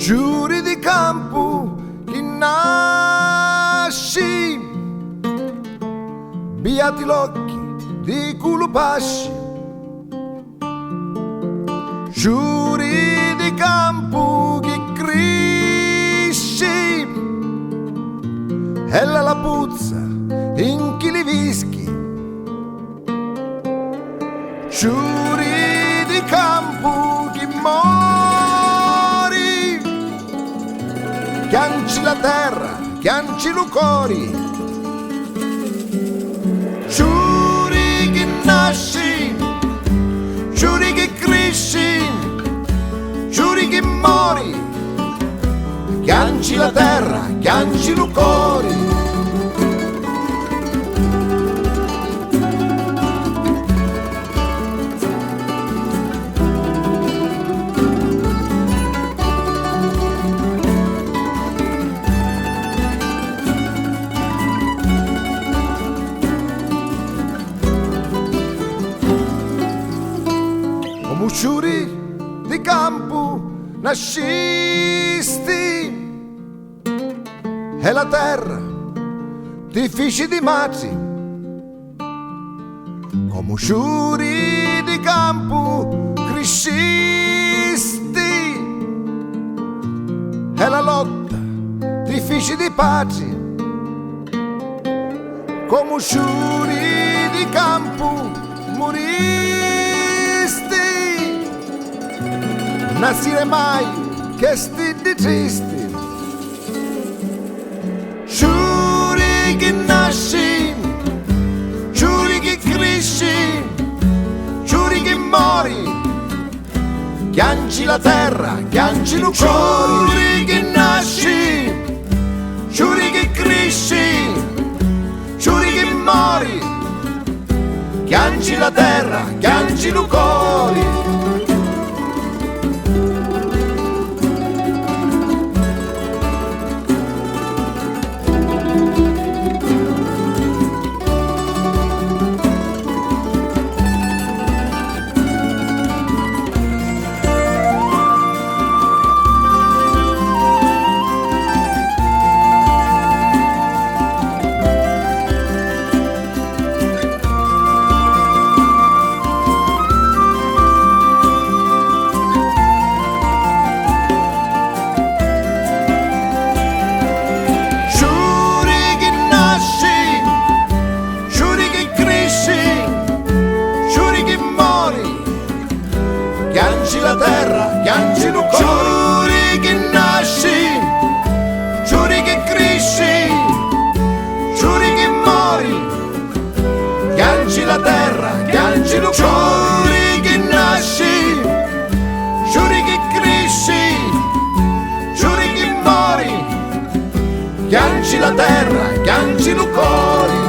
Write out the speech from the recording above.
giuri di campo che nasci, biati l'occhi di culo pasci, giuri di campo che cresci, e la puzza in chi li vischi, giuri di campo che mori, chianci la terra, chianci i cori, giuri che nasci, giuri che cresci, giuri che mori, chianci la terra, chianci i cori. Giuri di campo nascisti e la terra ti feci di mazzi, come giuri di campo crescisti e la lotta ti feci di pace, come giuri di campo moristi. Nascire mai che sti di tristi, giuri che nasci, giuri che cresci, giuri che mori, chianci la terra, chianci i cori, giuri che nasci, giuri che cresci, giuri che mori, chianci la terra, chianci i cori. Chianci la terra, chianci i cori, giuri che nasci, giuri che cresci, giuri che mori, chianci la terra, chianci i cori, giuri che nasci, giuri che cresci, giuri che mori, chianci la terra, chianci i cori.